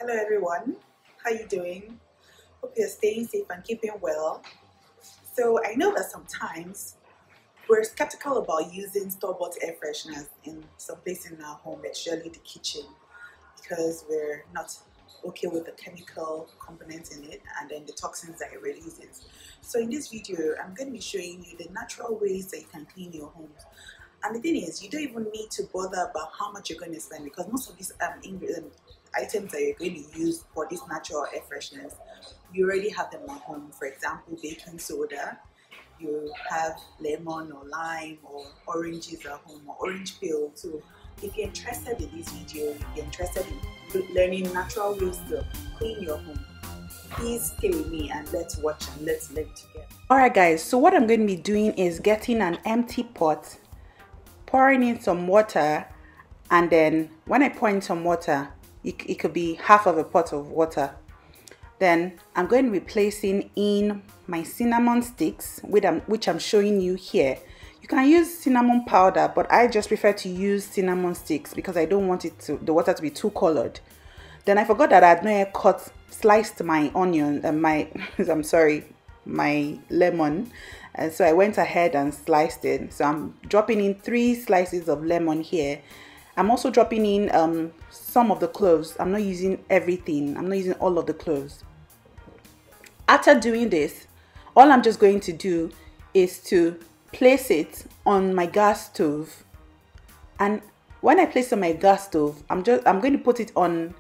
Hello everyone, how you doing? Hope you're staying safe and keeping well. So I know that sometimes we're skeptical about using store-bought air fresheners in some place in our home, especially the kitchen, because we're not okay with the chemical components in it and then the toxins that it releases. So in this video, I'm going to be showing you the natural ways that you can clean your homes. And the thing is, you don't even need to bother about how much you're going to spend, because most of these items that you're going to use for these natural air fresheners, you already have them at home. For example, baking soda, you have lemon or lime or oranges at home, or orange peel. So if you're interested in this video, if you're interested in learning natural ways to clean your home, please stay with me and let's watch and let's learn together. Alright guys, so what I'm going to be doing is getting an empty pot, pouring in some water, and then when I pour in some water, it could be half of a pot of water. Then I'm going to be placing in my cinnamon sticks, which I'm showing you here. You can use cinnamon powder, but I just prefer to use cinnamon sticks because I don't want the water to be too colored. Then I forgot that I had not sliced my onion and my lemon, and so I went ahead and sliced it. So I'm dropping in 3 slices of lemon here. I'm also dropping in some of the cloves. I'm not using everything. I'm not using all of the cloves. After doing this, all I'm just going to do is to place it on my gas stove. And when I place it on my gas stove, I'm going to put it on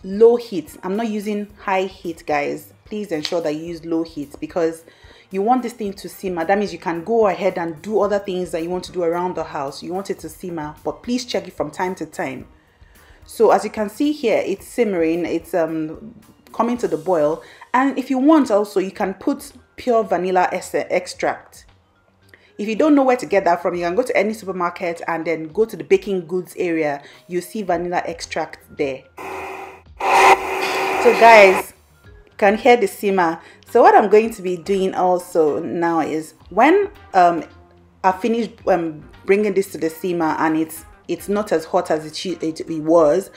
low heat. I'm not using high heat, guys. Please ensure that you use low heat because you want this thing to simmer. That means you can go ahead and do other things that you want to do around the house. You want it to simmer, but please check it from time to time. So as you can see here, it's simmering. It's coming to the boil. And if you want also, you can put pure vanilla extract. If you don't know where to get that from, you can go to any supermarket and then go to the baking goods area. You see vanilla extract there. So guys, you can hear the simmer. So what I'm going to be doing also now is when I finish bringing this to the simmer and it's not as hot as it was,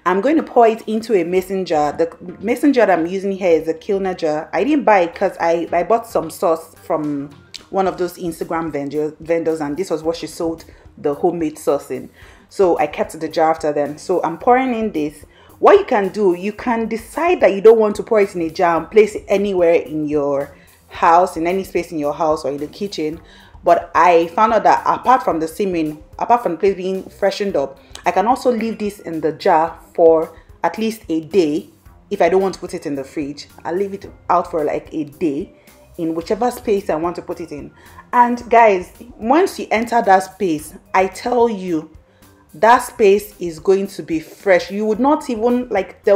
I'm going to pour it into a mason jar. The mason jar that I'm using here is a Kilner jar. I didn't buy it because I bought some sauce from one of those Instagram vendors, and this was what she sold the homemade sauce in. So I kept the jar after then. So I'm pouring in this. What you can do, you can decide that you don't want to pour it in a jar and place it anywhere in your house, in any space in your house or in the kitchen. But I found out that apart from the simmering, apart from the place being freshened up, I can also leave this in the jar for at least a day. If I don't want to put it in the fridge, I'll leave it out for like a day in whichever space I want to put it in. And guys, once you enter that space, I tell you, that space is going to be fresh. You would not even like the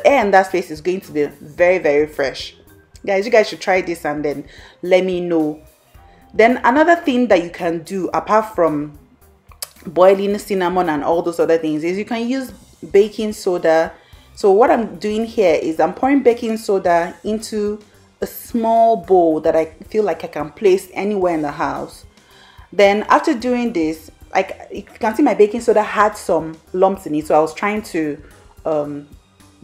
air in that space is going to be very, very fresh. Guys, you guys should try this and then let me know. Then another thing that you can do apart from boiling cinnamon and all those other things is you can use baking soda. So what I'm doing here is I'm pouring baking soda into a small bowl that I feel like I can place anywhere in the house. Then after doing this, like you can see, my baking soda had some lumps in it, so I was trying to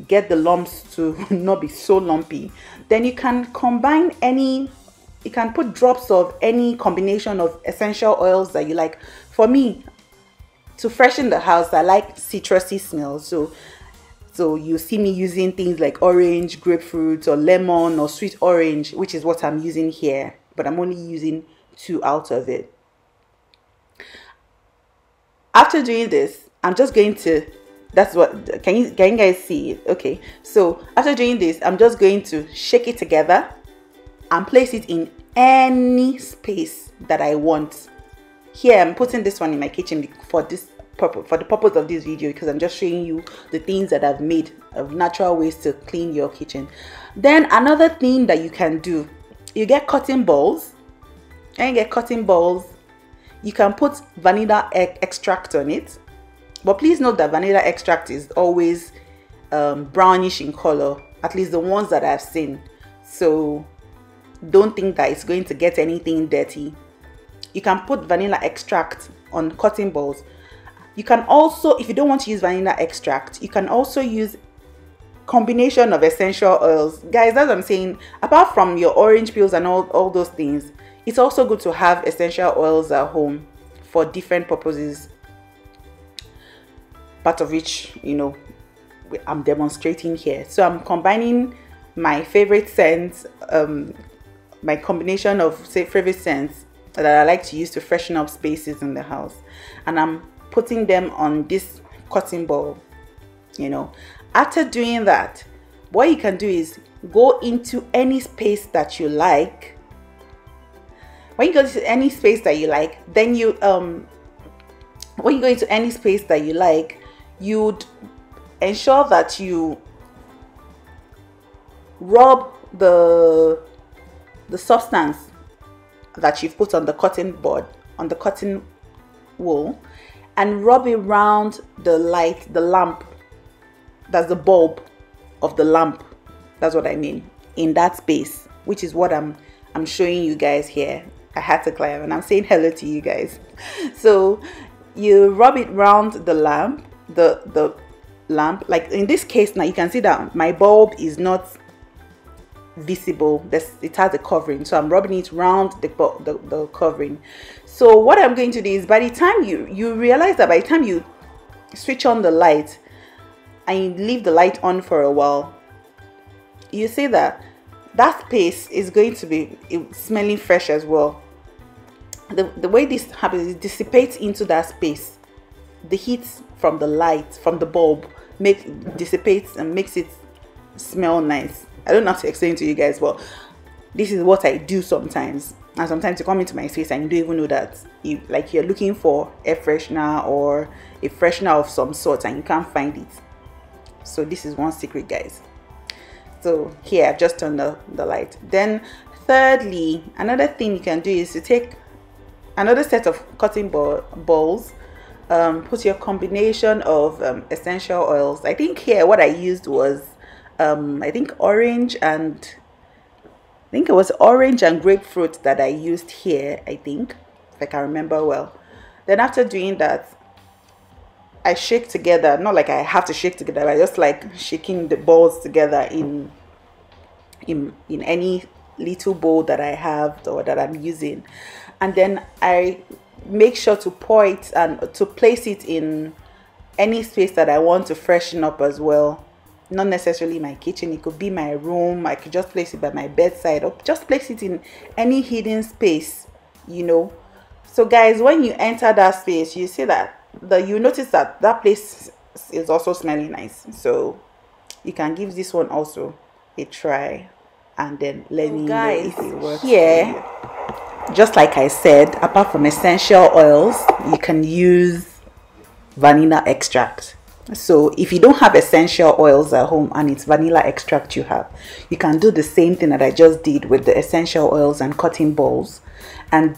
get the lumps to not be so lumpy. Then you can combine you can put drops of any combination of essential oils that you like. For me, to freshen the house, I like citrusy smells, so you see me using things like orange, grapefruit, or lemon, or sweet orange, which is what I'm using here, but I'm only using 2 out of it. After doing this, I'm just going to, can you guys see it? Okay, so after doing this, I'm just going to shake it together and place it in any space that I want. Here, I'm putting this one in my kitchen for the purpose of this video, because I'm just showing you the things that I've made of natural ways to clean your kitchen. Then another thing that you can do, you get cotton balls, you can put vanilla extract on it, but please note that vanilla extract is always brownish in color, at least the ones that I've seen. So don't think that it's going to get anything dirty. You can put vanilla extract on cotton balls. You can also, if you don't want to use vanilla extract, you can also use combination of essential oils. Guys, that's what I'm saying. Apart from your orange peels and all those things, it's also good to have essential oils at home for different purposes, part of which, you know, I'm demonstrating here. So I'm combining my favorite scents, my combination of, say, favorite scents that I like to use to freshen up spaces in the house, and I'm putting them on this cotton ball. You know, after doing that, what you can do is go into any space that you like. When you go to any space that you like, then you when you go into any space that you like, you'd ensure that you rub the substance that you've put on the cotton board, on the cotton wool, and rub it around the light, the lamp. That's the bulb of the lamp. That's what I mean, in that space, which is what I'm showing you guys here. I had to climb and I'm saying hello to you guys. So you rub it around the lamp, the lamp. Like in this case now, you can see that my bulb is not visible. It has a covering, so I'm rubbing it around the covering. So what I'm going to do is, by the time you realize that by the time you switch on the light and you leave the light on for a while, you see that space is going to be smelling fresh as well. The way this happens, it dissipates into that space. The heat from the light, from the bulb, dissipates and makes it smell nice. I don't know how to explain to you guys, but this is what I do sometimes. And sometimes you come into my space and you don't even know that you're looking for air freshener or a freshener of some sort and you can't find it. So this is one secret, guys. So here I've just turned the light. Then thirdly, another thing you can do is to take another set of cotton balls, put your combination of essential oils. I think here what I used was I think it was orange and grapefruit that I used here, I think, if I can remember well. Then after doing that, I shake together. Not like I have to shake together, but I just like shaking the balls together in any little bowl that I have or that I'm using. And then I make sure to pour it and to place it in any space that I want to freshen up as well. Not necessarily my kitchen, it could be my room. I could just place it by my bedside, or just place it in any hidden space, you know. So guys, when you enter that space, you see that you notice that place is also smelling nice. So you can give this one also a try and then let me know if it works. Here, just like I said, apart from essential oils, you can use vanilla extract. So if you don't have essential oils at home and it's vanilla extract you have, you can do the same thing that I just did with the essential oils and cotton balls, and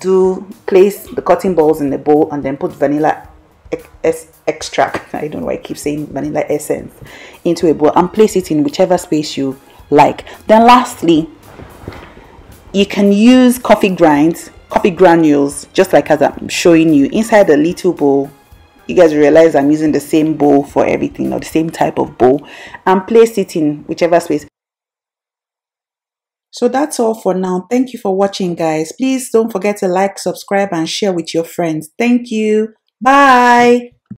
place the cotton balls in the bowl and then put vanilla extract, I don't know why I keep saying vanilla essence, into a bowl and place it in whichever space you like. Then lastly, you can use coffee granules, just like as I'm showing you, inside a little bowl. You guys realize I'm using the same bowl for everything, or the same type of bowl, and place it in whichever space. So that's all for now. Thank you for watching, guys. Please don't forget to like, subscribe, and share with your friends. Thank you. Bye.